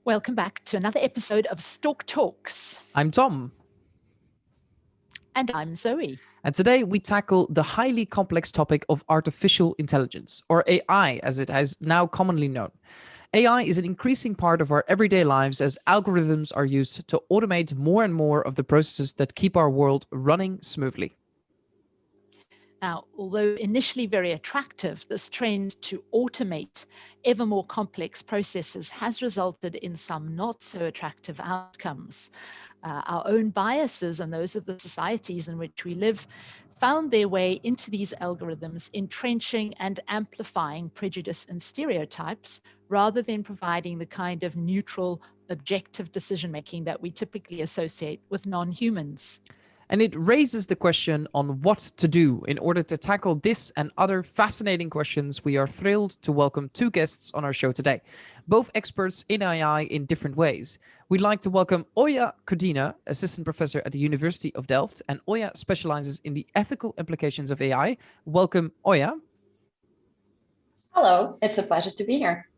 Welcome back to another episode of Stork Talks. I'm Tom. And I'm Zoe. And today we tackle the highly complex topic of artificial intelligence, or AI as it is now commonly known. AI is an increasing part of our everyday lives as algorithms are used to automate more and more of the processes that keep our world running smoothly. Now, although initially very attractive, this trend to automate ever more complex processes has resulted in some not so attractive outcomes. Our own biases and those of the societies in which we live found their way into these algorithms, entrenching and amplifying prejudice and stereotypes, rather than providing the kind of neutral, objective decision-making that we typically associate with non-humans. And it raises the question on what to do. In order to tackle this and other fascinating questions, we are thrilled to welcome two guests on our show today, both experts in AI in different ways. We'd like to welcome Olya Kudina, assistant professor at the University of Delft, and Olya specializes in the ethical implications of AI. Welcome, Olya. Hello, it's a pleasure to be here.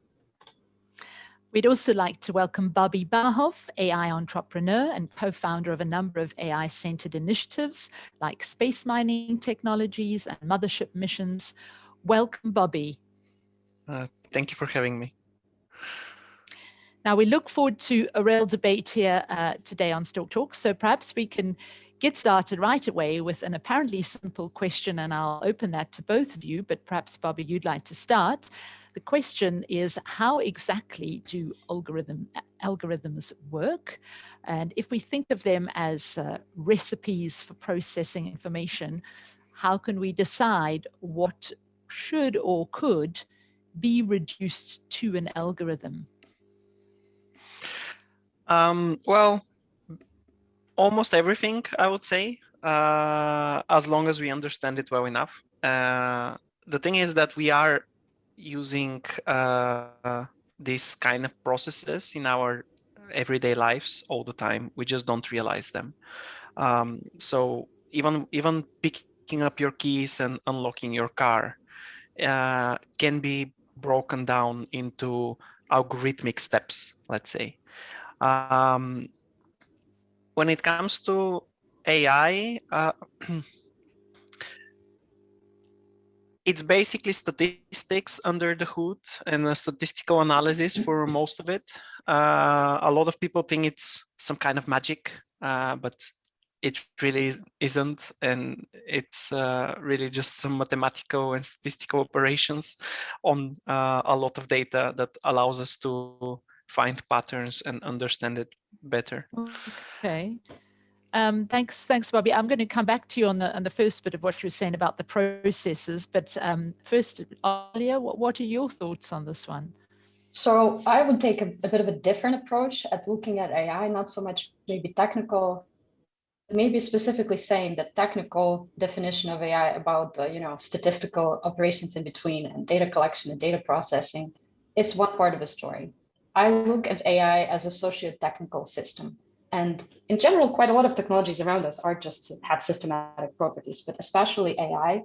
We'd also like to welcome Bahov, AI entrepreneur and co-founder of a number of AI-centered initiatives like space mining technologies and mothership missions. Welcome, Bobby. Thank you for having me. Now, we look forward to a real debate here today on Stork Talk, so perhaps we can get started right away with an apparently simple question, and I'll open that to both of you, but perhaps, Bobby, you'd like to start. The question is, how exactly do algorithms work? And if we think of them as recipes for processing information, how can we decide what should or could be reduced to an algorithm? Well, almost everything, I would say, as long as we understand it well enough. The thing is that we are using these kind of processes in our everyday lives all the time. We just don't realize them. So even picking up your keys and unlocking your car can be broken down into algorithmic steps, let's say. When it comes to AI, it's basically statistics under the hood and a statistical analysis for most of it. A lot of people think it's some kind of magic, but it really isn't. And it's really just some mathematical and statistical operations on a lot of data that allows us to find patterns and understand it better. Okay. Thanks, Bobby. I'm going to come back to you on the first bit of what you were saying about the processes. But first, Olya, what are your thoughts on this one? So I would take a bit of a different approach at looking at AI, not so much maybe technical, maybe specifically saying the technical definition of AI about the statistical operations in between and data collection and data processing. It's one part of a story. I look at AI as a socio-technical system. And in general, quite a lot of technologies around us are just have systematic properties, but especially AI,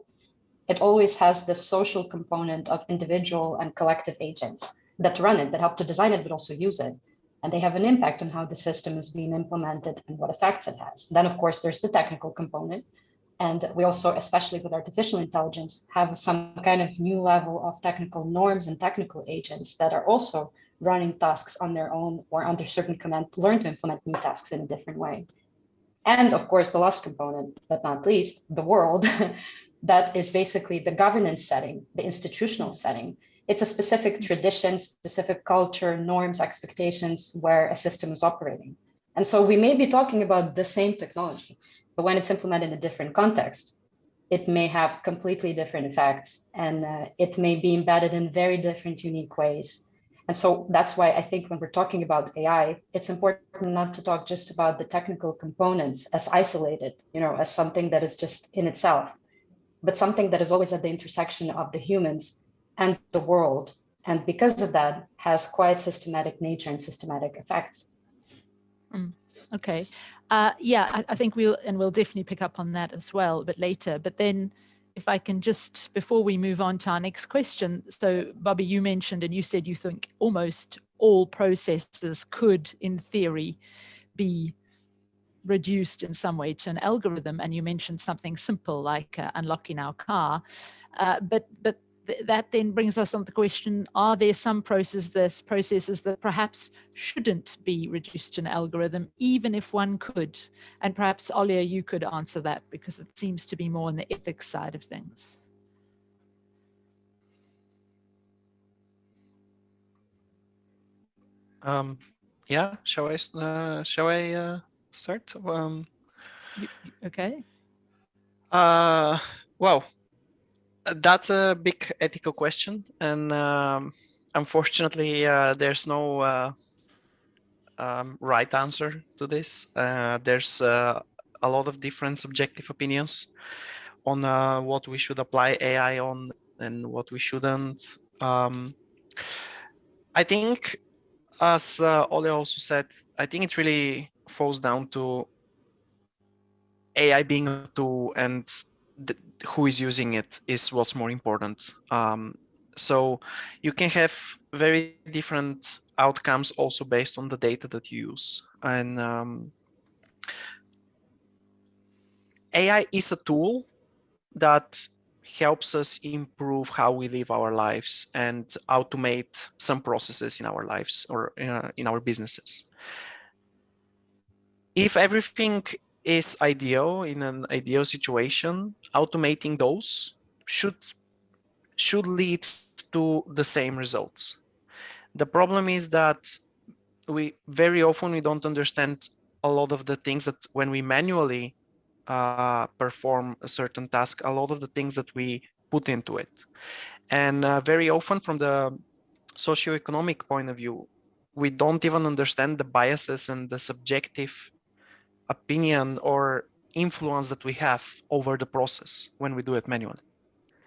it always has this social component of individual and collective agents that run it, that help to design it, but also use it. And they have an impact on how the system is being implemented and what effects it has. Then, of course, there's the technical component. And we also, especially with artificial intelligence, have some kind of new level of technical norms and technical agents that are also running tasks on their own or under certain command, learn to implement new tasks in a different way. And of course, the last component, but not least, the world, that is basically the governance setting, the institutional setting. It's a specific tradition, specific culture, norms, expectations where a system is operating. And so we may be talking about the same technology, but when it's implemented in a different context, it may have completely different effects, and it may be embedded in very different, unique ways. And so that's why I think when we're talking about AI, it's important not to talk just about the technical components as isolated, as something that is just in itself, but something that is always at the intersection of the humans and the world. And because of that, has quite systematic nature and systematic effects. Okay. Yeah, I think we'll definitely pick up on that as well a bit later. But then if I can just, before we move on to our next question, so Bobby, you mentioned and you said you think almost all processes could, in theory, be reduced in some way to an algorithm. And you mentioned something simple like unlocking our car, but that then brings us on to the question, are there some processes that perhaps shouldn't be reduced to an algorithm, even if one could? And perhaps, Olya, you could answer that, because it seems to be more on the ethics side of things. Yeah, shall I start? Okay. Well, that's a big ethical question, and unfortunately, there's no right answer to this. There's a lot of different subjective opinions on what we should apply AI on and what we shouldn't. I think, as Olya also said, I think it really falls down to AI being a tool, and who is using it is what's more important. So you can have very different outcomes also based on the data that you use. And AI is a tool that helps us improve how we live our lives and automate some processes in our lives or in our businesses. If everything is ideal in an ideal situation, automating those should lead to the same results. The problem is that we very often don't understand a lot of the things that when we manually perform a certain task, a lot of the things that we put into it. And very often from the socioeconomic point of view, we don't even understand the biases and the subjective opinion or influence that we have over the process when we do it manually.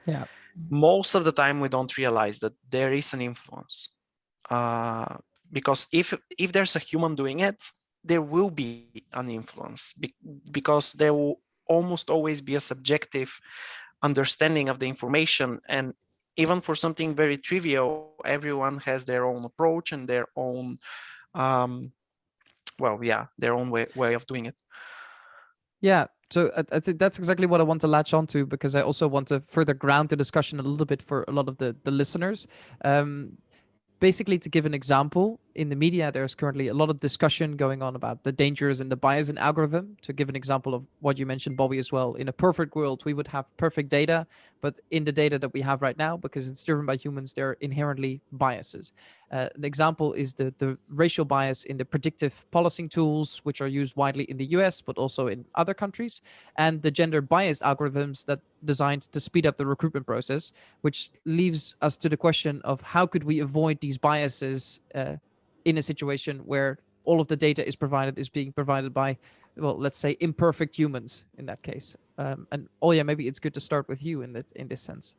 Yeah. Most of the time we don't realize that there is an influence, because if there's a human doing it, there will be an influence, because there will almost always be a subjective understanding of the information. And even for something very trivial, everyone has their own approach and their own their own way of doing it. Yeah, so I think that's exactly what I want to latch onto, because I also want to further ground the discussion a little bit for a lot of the listeners. Basically, to give an example, in the media, there's currently a lot of discussion going on about the dangers and the bias in algorithm. To give an example of what you mentioned, Bobby, as well, in a perfect world, we would have perfect data, but in the data that we have right now, because it's driven by humans, there are inherently biases. An example is the racial bias in the predictive policing tools, which are used widely in the US, but also in other countries, and the gender biased algorithms that designed to speed up the recruitment process, which leaves us to the question of how could we avoid these biases in a situation where all of the data is being provided by, well, let's say imperfect humans in that case. And Olya, maybe it's good to start with you in this sense.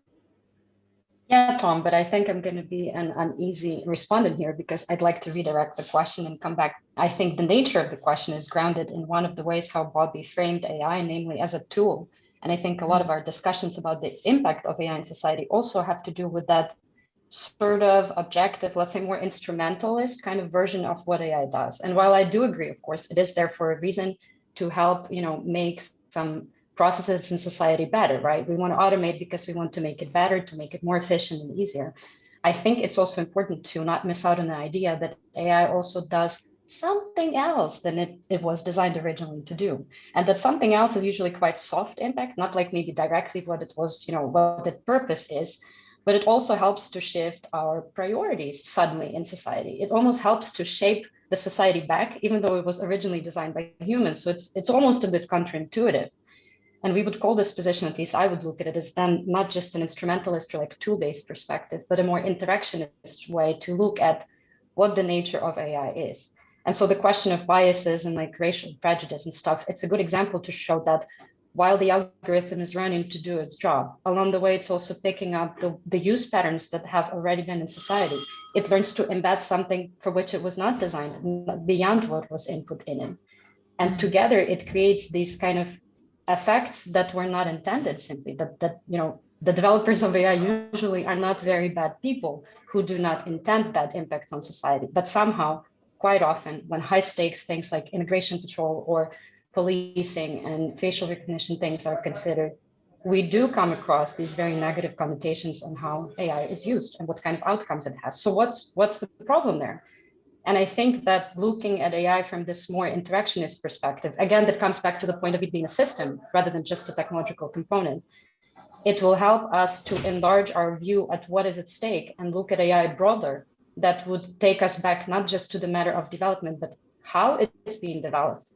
Yeah, Tom, but I think I'm going to be an uneasy respondent here, because I'd like to redirect the question and come back. I think the nature of the question is grounded in one of the ways how Bobby framed AI, namely as a tool. And I think a lot of our discussions about the impact of AI in society also have to do with that sort of objective, let's say more instrumentalist kind of version of what AI does. And while I do agree, of course, it is there for a reason, to help, make some processes in society better, right? We want to automate because we want to make it better, to make it more efficient and easier. I think it's also important to not miss out on the idea that AI also does something else than it was designed originally to do. And that something else is usually quite soft impact, not like maybe directly what it was, what the purpose is, but it also helps to shift our priorities suddenly in society. It almost helps to shape the society back, even though it was originally designed by humans. So it's almost a bit counterintuitive. And we would call this position, at least I would look at it as then not just an instrumentalist or like tool-based perspective, but a more interactionist way to look at what the nature of AI is. And so the question of biases and like racial prejudice and stuff, it's a good example to show that while the algorithm is running to do its job, along the way, it's also picking up the use patterns that have already been in society. It learns to embed something for which it was not designed, beyond what was input in it. And together it creates these kind of effects that were not intended, simply that the developers of AI usually are not very bad people who do not intend bad impacts on society, but somehow, quite often, when high stakes things like immigration control or policing and facial recognition things are considered, we do come across these very negative connotations on how AI is used and what kind of outcomes it has. So what's the problem there? And I think that looking at AI from this more interactionist perspective, again, that comes back to the point of it being a system rather than just a technological component. It will help us to enlarge our view at what is at stake and look at AI broader. That would take us back not just to the matter of development, but how it's being developed,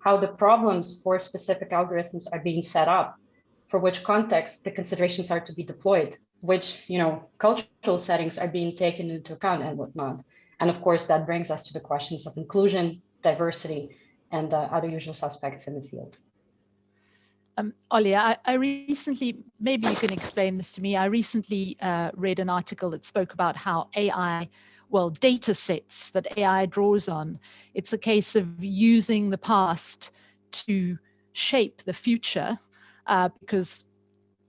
how the problems for specific algorithms are being set up, for which context the considerations are to be deployed, which cultural settings are being taken into account and whatnot. And of course, that brings us to the questions of inclusion, diversity, and other usual suspects in the field. Olya, I recently, maybe you can explain this to me. I recently read an article that spoke about how AI, well, data sets that AI draws on, it's a case of using the past to shape the future because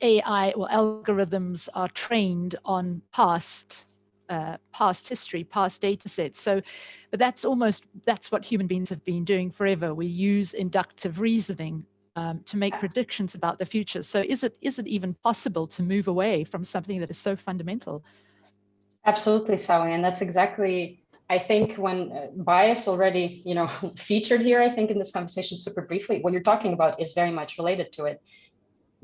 AI or algorithms are trained on past history, past data sets. So, but that's what human beings have been doing forever. We use inductive reasoning to make predictions about the future. So is it even possible to move away from something that is so fundamental? Absolutely, Sawi, and that's exactly, I think, when bias already, featured here, I think in this conversation super briefly, what you're talking about is very much related to it.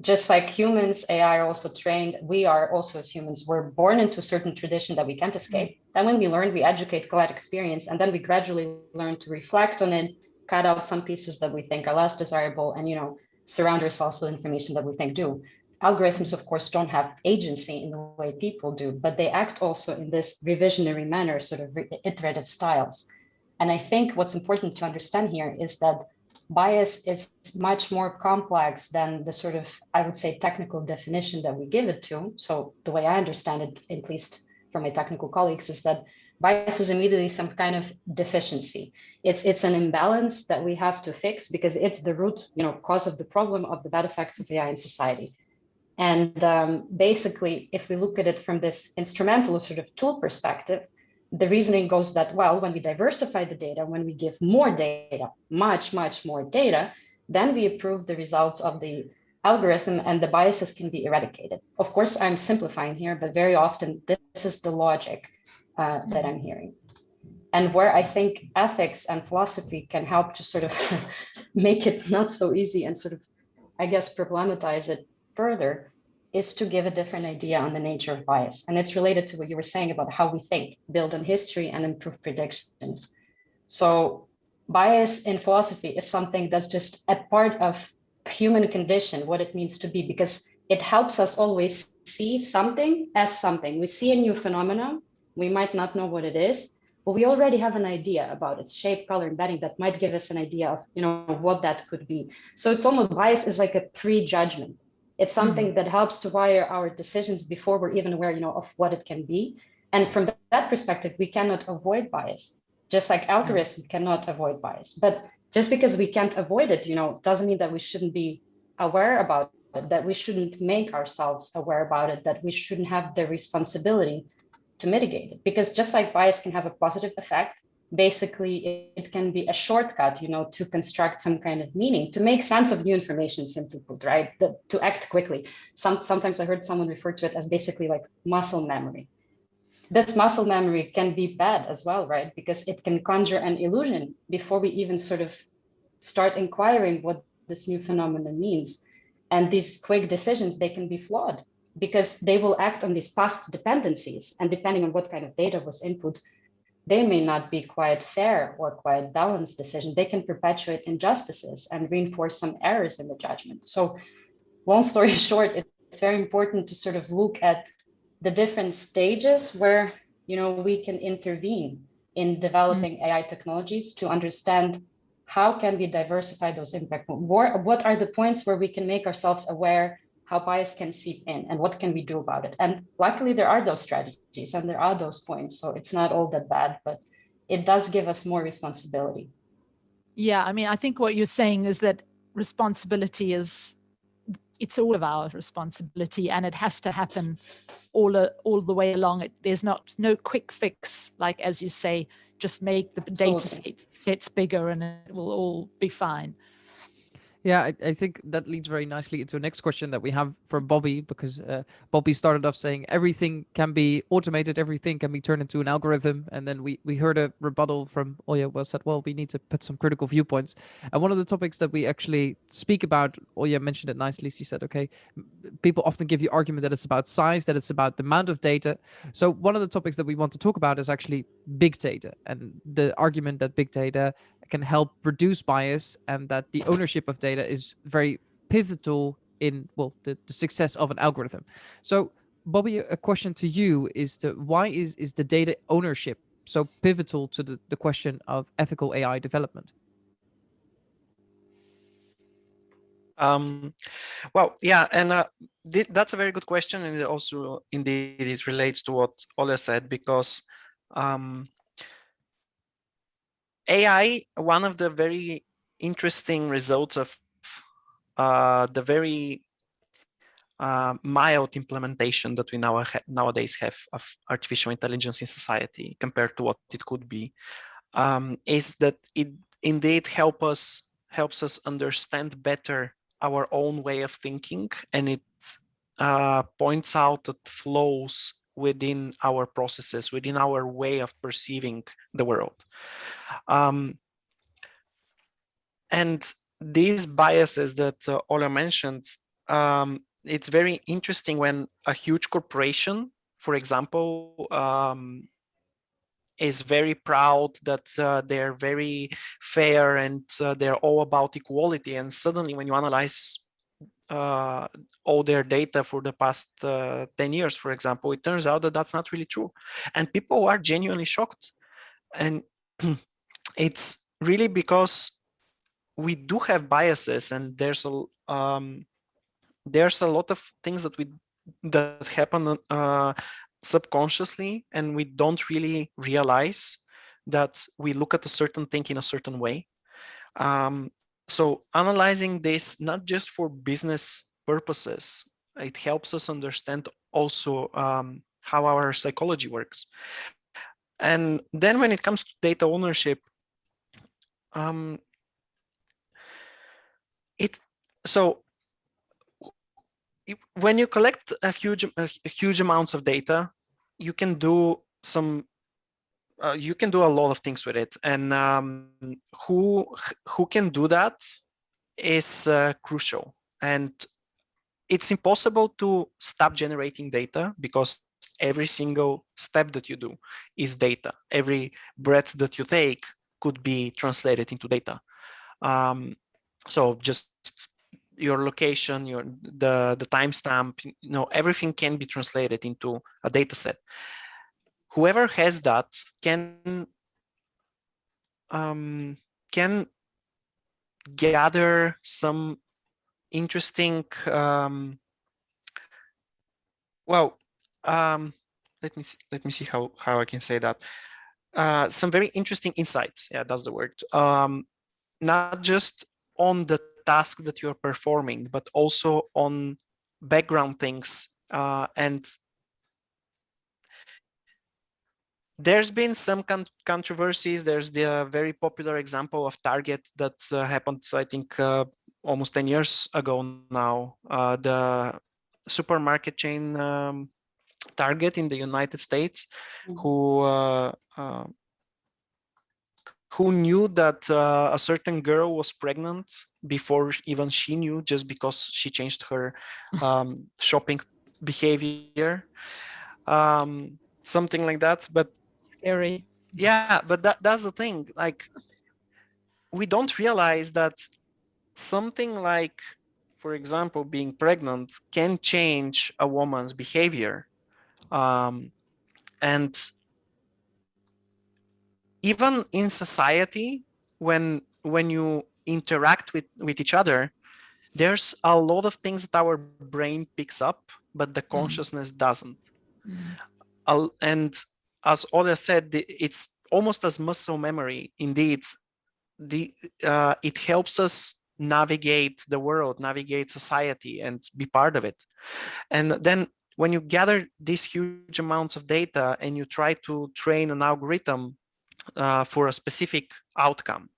Just like humans, AI are also trained. We are also, as humans, we're born into a certain tradition that we can't escape. Then when we learn, we educate, collect experience, and then we gradually learn to reflect on it, cut out some pieces that we think are less desirable, and surround ourselves with information that we think do. Algorithms, of course, don't have agency in the way people do, but they act also in this revisionary manner, sort of iterative styles. And I think what's important to understand here is that bias is much more complex than the sort of, I would say, technical definition that we give it to. So the way I understand it, at least from my technical colleagues, is that bias is immediately some kind of deficiency. It's an imbalance that we have to fix because it's the root, cause of the problem of the bad effects of AI in society. And basically, if we look at it from this instrumental sort of tool perspective, the reasoning goes that, well, when we diversify the data, when we give more data, much, much more data, then we improve the results of the algorithm and the biases can be eradicated. Of course, I'm simplifying here, but very often this is the logic that I'm hearing. And where I think ethics and philosophy can help to sort of make it not so easy and sort of, I guess, problematize it further, is to give a different idea on the nature of bias. And it's related to what you were saying about how we think, build on history and improve predictions. So bias in philosophy is something that's just a part of human condition, what it means to be, because it helps us always see something as something. We see a new phenomenon, we might not know what it is, but we already have an idea about its shape, color, embedding that might give us an idea of, what that could be. So it's almost, bias is like a prejudgment. It's something that helps to wire our decisions before we're even aware, of what it can be. And from that perspective, we cannot avoid bias, just like algorithms cannot avoid bias. But just because we can't avoid it, doesn't mean that we shouldn't be aware about it, that we shouldn't make ourselves aware about it, that we shouldn't have the responsibility to mitigate it. Because just like bias can have a positive effect, basically it can be a shortcut, to construct some kind of meaning, to make sense of new information, simply put, right? To act quickly. Sometimes I heard someone refer to it as basically like muscle memory. This muscle memory can be bad as well, right? Because it can conjure an illusion before we even sort of start inquiring what this new phenomenon means. And these quick decisions, they can be flawed because they will act on these past dependencies. And depending on what kind of data was input, they may not be quite fair or quite balanced decision. They can perpetuate injustices and reinforce some errors in the judgment. So long story short, it's very important to sort of look at the different stages where, we can intervene in developing AI technologies to understand how can we diversify those impact. What are the points where we can make ourselves aware how bias can seep in and what can we do about it? And luckily there are those strategies and there are those points. So it's not all that bad, but it does give us more responsibility. Yeah, I mean, I think what you're saying is that responsibility is it's all of our responsibility, and it has to happen all the way along. There's no quick fix, like, as you say, just make the data sets bigger and it will all be fine. Yeah, I think that leads very nicely into the next question that we have for Bobby, because Bobby started off saying everything can be automated, everything can be turned into an algorithm. And then we heard a rebuttal from Olya was that, well, we need to put some critical viewpoints. And one of the topics that we actually speak about, Olya mentioned it nicely. She said, okay, people often give the argument that it's about size, that it's about the amount of data. So one of the topics that we want to talk about is actually big data, and the argument that big data can help reduce bias and that the ownership of data is very pivotal in, well, the success of an algorithm. So Bobby, a question to you is why is the data ownership so pivotal to the question of ethical AI development? Well, yeah, and that's a very good question, and it also indeed it relates to what Olya said, because AI, one of the very interesting results of the very mild implementation that we nowadays have of artificial intelligence in society compared to what it could be, is that it indeed helps us understand better our own way of thinking, and it points out that flaws within our processes, within our way of perceiving the world. And these biases that Olya mentioned, it's very interesting when a huge corporation, for example, is very proud that they're very fair and they're all about equality. And suddenly when you analyze all their data for the past 10 years, for example, it turns out that that's not really true. And people are genuinely shocked. And it's really because we do have biases, and there's a lot of things that happen subconsciously, and we don't really realize that we look at a certain thing in a certain way. So analyzing this, not just for business purposes, it helps us understand also how our psychology works. And then when it comes to data ownership, when you collect a huge amounts of data, you can do a lot of things with it, and who can do that is crucial. And it's impossible to stop generating data, because every single step that you do is data. Every breath that you take could be translated into data. So just your location, the timestamp, everything can be translated into a data set. Whoever has that can gather some interesting let me see how I can say that. Some very interesting insights. Yeah, that's the word. Not just on the task that you're performing, but also on background things. And there's been some controversies. There's the very popular example of Target that happened, I think, almost 10 years ago now. The supermarket chain Target in the United States, who knew that a certain girl was pregnant before even she knew, just because she changed her shopping behavior, something like that. But scary. Yeah, but that's the thing. Like, we don't realize that something like, for example, being pregnant can change a woman's behavior. And even in society, when you interact with each other, there's a lot of things that our brain picks up, but the consciousness doesn't. And as Olya said, it's almost as muscle memory. Indeed, it helps us navigate the world, navigate society, and be part of it. And then when you gather these huge amounts of data and you try to train an algorithm for a specific outcome,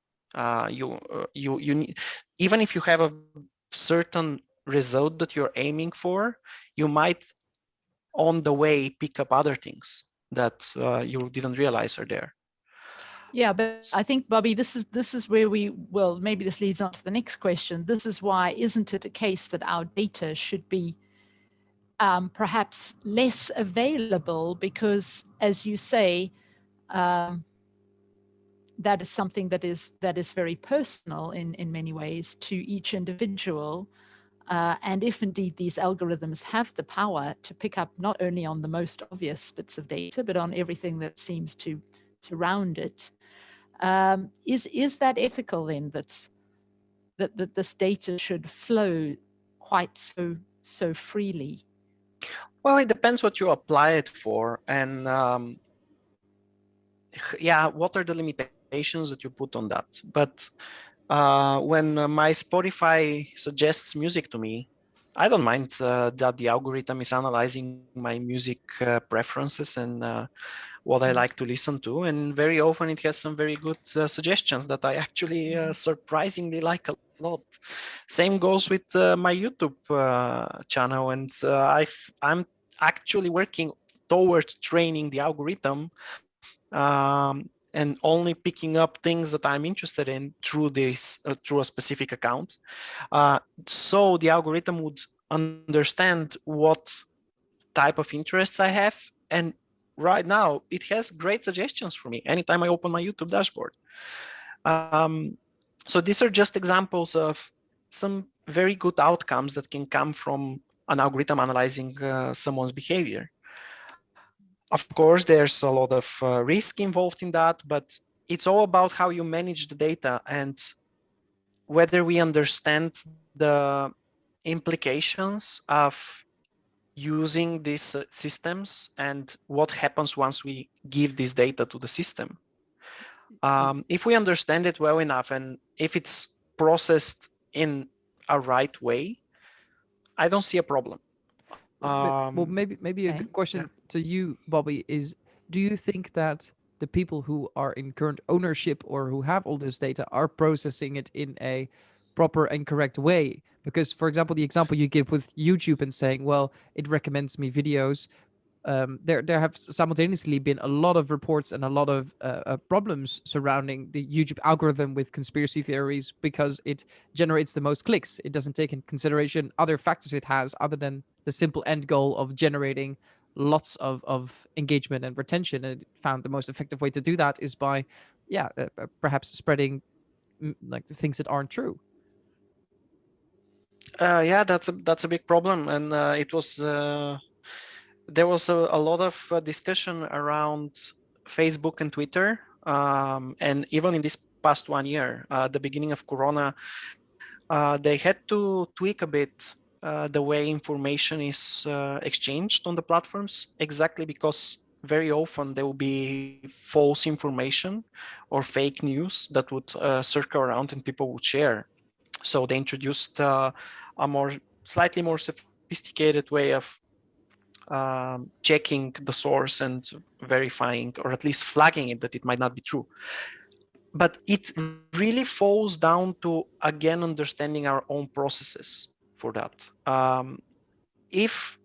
you need, even if you have a certain result that you're aiming for, you might on the way pick up other things that you didn't realize are there. Yeah, but I think, Bobby, this is where maybe this leads on to the next question. This is why, isn't it a case that our data should be perhaps less available? Because, as you say, that is something that is very personal in many ways to each individual. And if indeed these algorithms have the power to pick up not only on the most obvious bits of data, but on everything that seems to surround it, is that ethical then, that this data should flow quite so freely? Well, it depends what you apply it for, and yeah, what are the limitations that you put on that? But when my Spotify suggests music to me, I don't mind that the algorithm is analyzing my music preferences and what I like to listen to. And very often it has some very good suggestions that I actually surprisingly like a lot. Same goes with my YouTube channel. And I'm actually working towards training the algorithm and only picking up things that I'm interested in through through a specific account. So the algorithm would understand what type of interests I have. And right now it has great suggestions for me anytime I open my YouTube dashboard. So these are just examples of some very good outcomes that can come from an algorithm analyzing someone's behavior. Of course, there's a lot of risk involved in that, but it's all about how you manage the data and whether we understand the implications of using these systems and what happens once we give this data to the system. If we understand it well enough and if it's processed in a right way, I don't see a problem. Well, maybe a Okay. good question to you, Bobby, is do you think that the people who are in current ownership or who have all this data are processing it in a proper and correct way? Because, for example, the example you give with YouTube and saying, well, it recommends me videos, there have simultaneously been a lot of reports and a lot of problems surrounding the YouTube algorithm with conspiracy theories because it generates the most clicks. It doesn't take in consideration other factors it has other than the simple end goal of generating lots of engagement and retention. And it found the most effective way to do that is by, perhaps spreading like the things that aren't true. Yeah, that's a big problem, and it was there was a lot of discussion around Facebook and Twitter, and even in this past 1 year, the beginning of Corona, they had to tweak a bit the way information is exchanged on the platforms, exactly because very often there will be false information or fake news that would circle around and people would share. So they introduced a slightly more sophisticated way of checking the source and verifying, or at least flagging it that it might not be true. But it really falls down to, again, understanding our own processes for that. If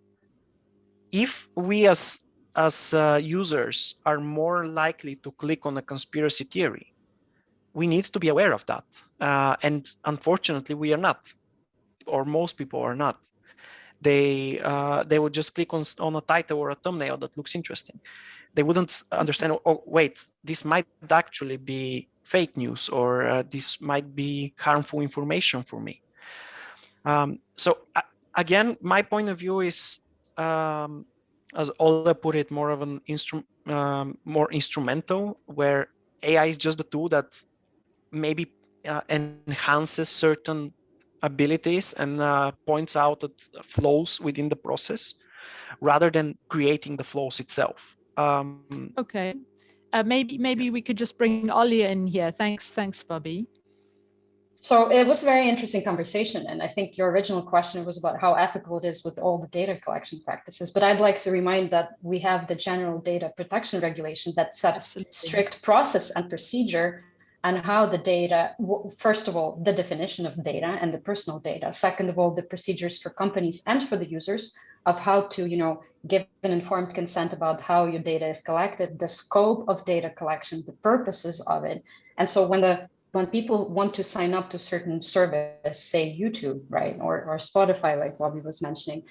we as users are more likely to click on a conspiracy theory, we need to be aware of that. And unfortunately, we are not, or most people are not. They would just click on a title or a thumbnail that looks interesting. They wouldn't understand, oh, wait, this might actually be fake news, or this might be harmful information for me. So again, my point of view is, as Olya put it, more of an more instrumental, where AI is just a tool that maybe enhances certain abilities and points out that flaws within the process, rather than creating the flaws itself. Okay. Maybe we could just bring Olya in here. Thanks, Bobby. So it was a very interesting conversation. And I think your original question was about how ethical it is with all the data collection practices. But I'd like to remind that we have the general data protection regulation that sets Absolutely. strict process and procedure on how the data, first of all, the definition of data and the personal data. Second of all, the procedures for companies and for the users of how to, give an informed consent about how your data is collected, the scope of data collection, the purposes of it. And so when people want to sign up to certain service, say YouTube, right, or Spotify, like Bobby was mentioning,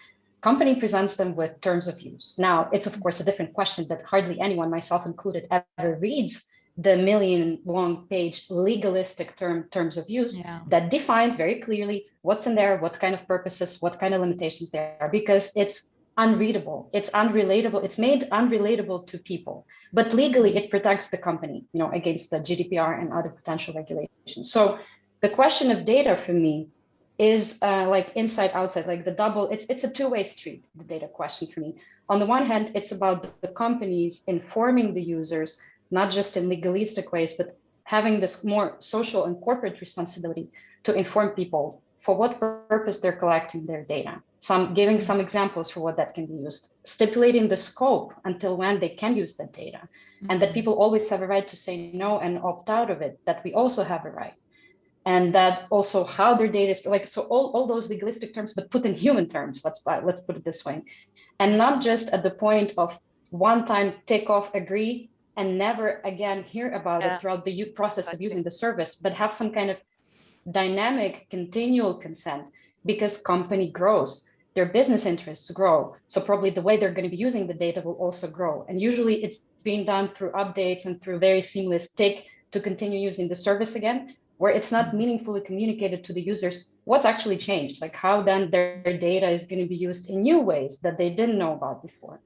company presents them with terms of use. Now, it's of course a different question that hardly anyone, myself included, ever reads the million-long page legalistic terms of use that defines very clearly what's in there, what kind of purposes, what kind of limitations there are, because it's unreadable, it's unrelatable, it's made unrelatable to people. But legally, it protects the company, against the GDPR and other potential regulations. So the question of data for me is like inside outside, like the double. It's a two-way street. The data question for me. On the one hand, it's about the companies informing the users, not just in legalistic ways, but having this more social and corporate responsibility to inform people for what purpose they're collecting their data. Giving some examples for what that can be used, stipulating the scope until when they can use that data, and that people always have a right to say no and opt out of it, that we also have a right. And that also how their data is like, so all those legalistic terms, but put in human terms, let's put it this way. And not just at the point of one time take off, agree, and never again hear about it throughout the process of using the service, but have some kind of dynamic, continual consent, because company grows, their business interests grow. So probably the way they're going to be using the data will also grow. And usually it's being done through updates and through very seamless tick to continue using the service again, where it's not meaningfully communicated to the users what's actually changed, like how then their data is going to be used in new ways that they didn't know about before.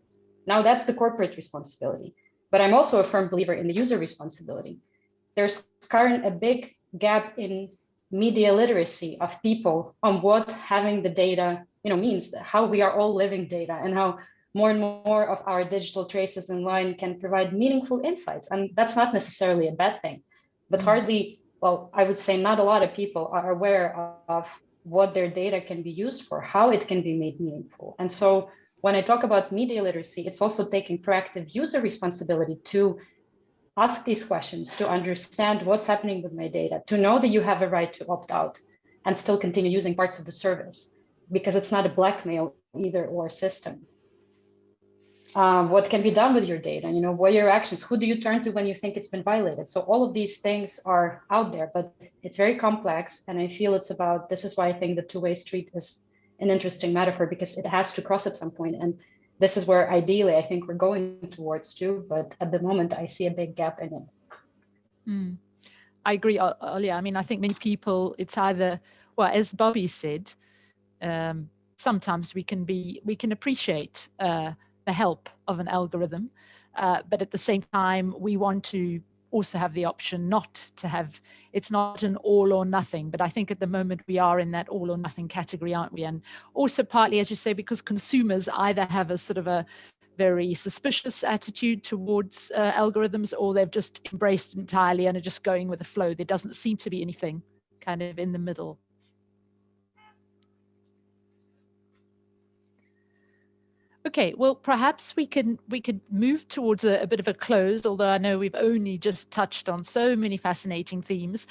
Now that's the corporate responsibility. But I'm also a firm believer in the user responsibility. There's currently a big gap in media literacy of people on what having the data means, how we are all living data, and how more and more of our digital traces online can provide meaningful insights. And that's not necessarily a bad thing, but hardly, well, I would say not a lot of people are aware of what their data can be used for, how it can be made meaningful. And so when I talk about media literacy, it's also taking proactive user responsibility to ask these questions, to understand what's happening with my data, to know that you have a right to opt out and still continue using parts of the service, because it's not a blackmail either or system. What can be done with your data? What are your actions? Who do you turn to when you think it's been violated? So all of these things are out there, but it's very complex. And I feel this is why I think the two-way street is an interesting metaphor, because it has to cross at some point. And this is where ideally I think we're going towards too, but at the moment I see a big gap in it. I agree, Olya. I mean, I think many people, it's either, well, as Bobby said, sometimes we can appreciate the help of an algorithm, but at the same time, we want to also have the option not to have, it's not an all or nothing, but I think at the moment we are in that all or nothing category, aren't we? And also partly, as you say, because consumers either have a sort of a very suspicious attitude towards algorithms, or they've just embraced entirely and are just going with the flow. There doesn't seem to be anything kind of in the middle. Okay, well, perhaps we could move towards a bit of a close, although I know we've only just touched on so many fascinating themes.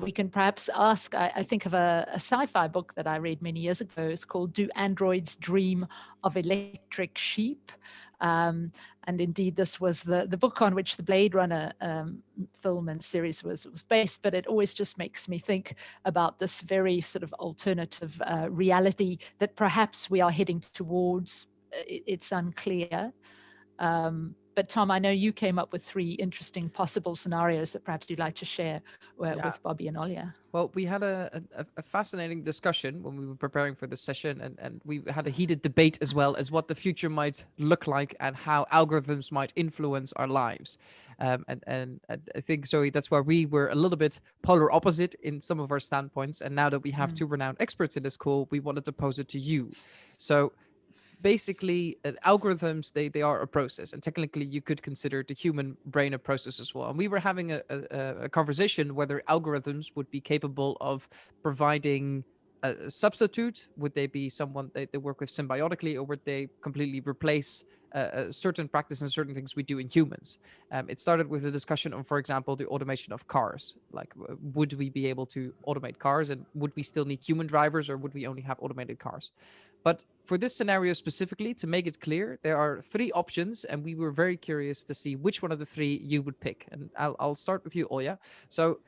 We can perhaps ask, I think of a sci-fi book that I read many years ago. It's called Do Androids Dream of Electric Sheep? And indeed, this was the book on which the Blade Runner film and series was based, but it always just makes me think about this very sort of alternative reality that perhaps we are heading towards. It's unclear. But Tom, I know you came up with 3 interesting possible scenarios that perhaps you'd like to share with Bobby and Olya. Well, we had a fascinating discussion when we were preparing for this session, and we had a heated debate as well as what the future might look like and how algorithms might influence our lives. And I think, Zoe, that's where we were a little bit polar opposite in some of our standpoints. And now that we have 2 renowned experts in this call, we wanted to pose it to you. So basically algorithms, they are a process, and technically you could consider the human brain a process as well. And we were having a conversation whether algorithms would be capable of providing a substitute. Would they be someone they work with symbiotically, or would they completely replace a certain practice and certain things we do in humans? It started with a discussion on, for example, the automation of cars. Like, would we be able to automate cars, and would we still need human drivers, or would we only have automated cars? But for this scenario specifically, to make it clear, there are three options, and we were very curious to see which one of the three you would pick. And I'll start with you, Olya. So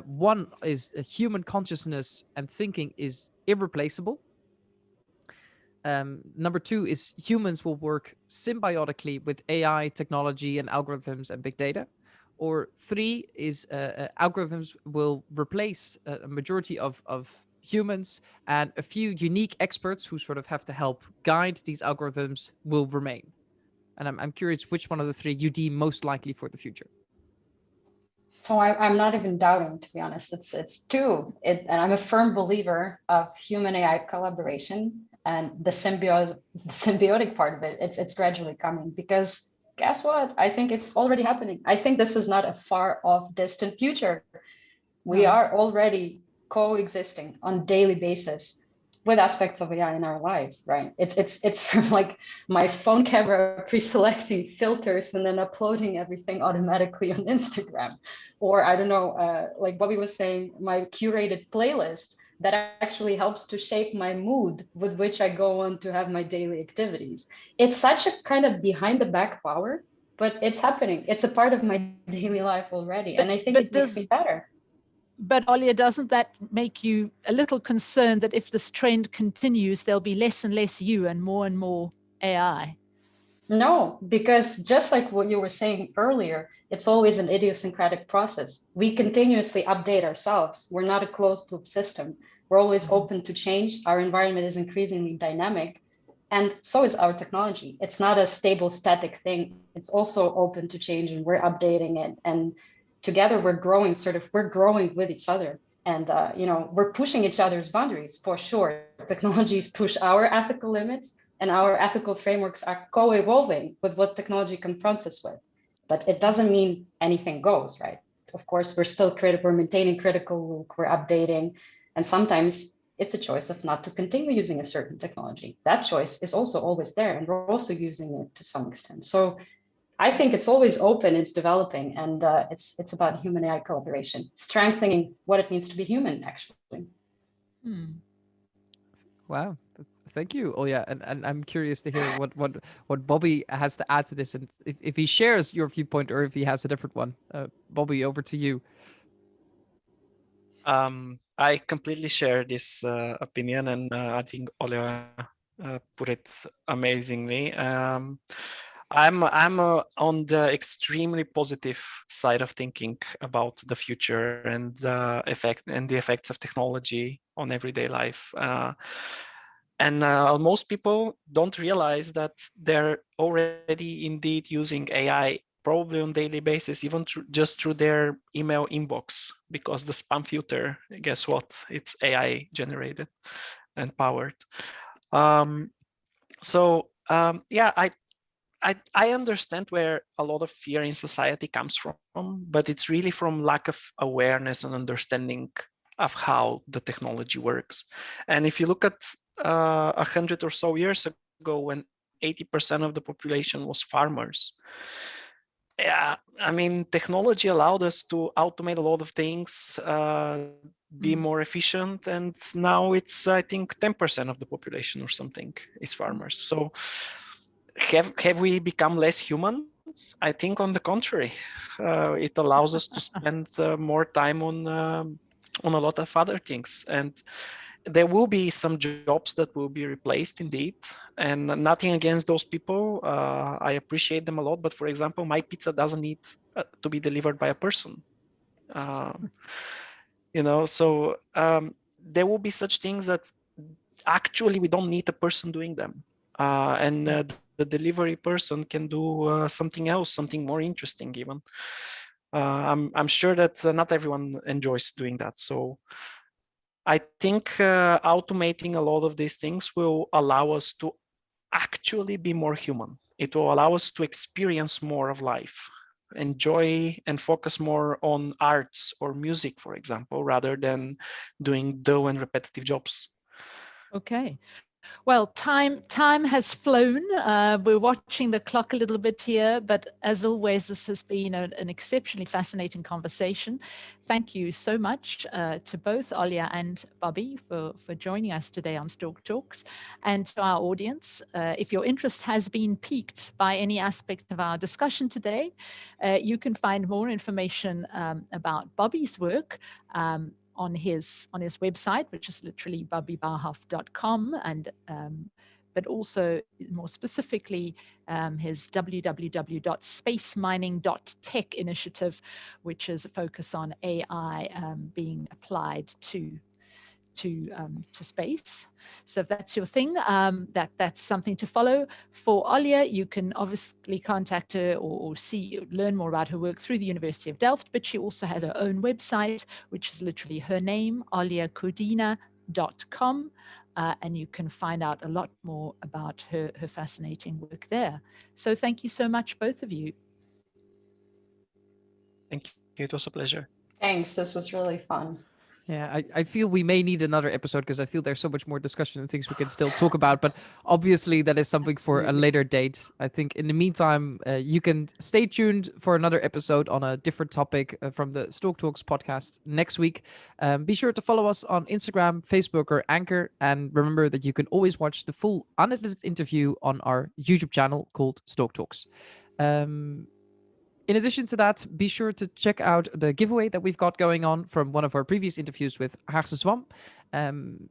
one is human consciousness and thinking is irreplaceable. Number two is humans will work symbiotically with AI, technology, and algorithms and big data. Or three is algorithms will replace a majority of humans, and a few unique experts who sort of have to help guide these algorithms will remain. And I'm curious which one of the three you deem most likely for the future. So I'm not even doubting, to be honest. It's two. And I'm a firm believer of human AI collaboration, and the symbiotic part of it. It's gradually coming, because guess what? I think it's already happening. I think this is not a far off distant future. We are already coexisting on daily basis with aspects of AI in our lives, right? It's from like my phone camera pre-selecting filters and then uploading everything automatically on Instagram, or I don't know, like Bobby was saying, my curated playlist that actually helps to shape my mood with which I go on to have my daily activities. It's such a kind of behind the back power, but it's happening. It's a part of my daily life already, and I think it makes me better. But Olya, doesn't that make you a little concerned that if this trend continues, there'll be less and less you and more AI? No, because just like what you were saying earlier, it's always an idiosyncratic process. We continuously update ourselves. We're not a closed loop system. We're always open to change. Our environment is increasingly dynamic, and so is our technology. It's not a stable, static thing. It's also open to change, and we're updating it. And together we're growing, we're growing with each other. And we're pushing each other's boundaries for sure. Technologies push our ethical limits, and our ethical frameworks are co-evolving with what technology confronts us with. But it doesn't mean anything goes, right? Of course, we're still critical, we're maintaining critical look, we're updating. And sometimes it's a choice of not to continue using a certain technology. That choice is also always there, and we're also using it to some extent. So I think it's always open, it's developing, and it's about human AI collaboration, strengthening what it means to be human, actually. Wow. Thank you, Olya. And I'm curious to hear what Bobby has to add to this, and if he shares your viewpoint or if he has a different one. Bobby, over to you. I completely share this opinion, and I think Olya put it amazingly. I'm on the extremely positive side of thinking about the future and the effects of technology on everyday life. And most people don't realize that they're already indeed using AI probably on daily basis, even just through their email inbox, because the spam filter, guess what? It's AI generated and powered. Yeah, I understand where a lot of fear in society comes from, but it's really from lack of awareness and understanding of how the technology works. And if you look at 100 or so years ago, when 80% of the population was farmers, yeah, I mean, technology allowed us to automate a lot of things, be more efficient, and now it's, I think, 10% of the population or something is farmers. So have we become less human? I think on the contrary, it allows us to spend more time on a lot of other things. And there will be some jobs that will be replaced indeed, and nothing against those people. I appreciate them a lot, but for example, my pizza doesn't need to be delivered by a person. So there will be such things that actually we don't need a person doing them, and the delivery person can do something else, something more interesting even. I'm sure that not everyone enjoys doing that. So I think automating a lot of these things will allow us to actually be more human. It will allow us to experience more of life, enjoy and focus more on arts or music, for example, rather than doing dull and repetitive jobs. Okay. Well, time has flown. We're watching the clock a little bit here, but as always, this has been an exceptionally fascinating conversation. Thank you so much to both Olya and Bobby for joining us today on Stork Talks. And to our audience, if your interest has been piqued by any aspect of our discussion today, you can find more information about Bobby's work on his website, which is literally bobbybahov.com, and but also more specifically his www.spacemining.tech initiative, which is a focus on AI being applied to space. So if that's your thing, that's something to follow. For Olya, you can obviously contact her or learn more about her work through the University of Delft, but she also has her own website, which is literally her name, olyakudina.com. And you can find out a lot more about her fascinating work there. So thank you so much, both of you. Thank you. It was a pleasure. Thanks. This was really fun. Yeah, I feel we may need another episode because I feel there's so much more discussion and things we can still talk about. But obviously, that is something for a later date. I think in the meantime, you can stay tuned for another episode on a different topic from the Stork Talks podcast next week. Be sure to follow us on Instagram, Facebook, or Anchor. And remember that you can always watch the full unedited interview on our YouTube channel called Stork Talks. In addition to that, be sure to check out the giveaway that we've got going on from one of our previous interviews with Haagse Zwam. And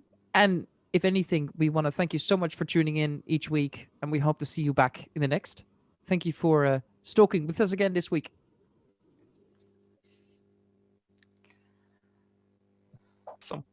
if anything, we want to thank you so much for tuning in each week, and we hope to see you back in the next. Thank you for stalking with us again this week. Awesome.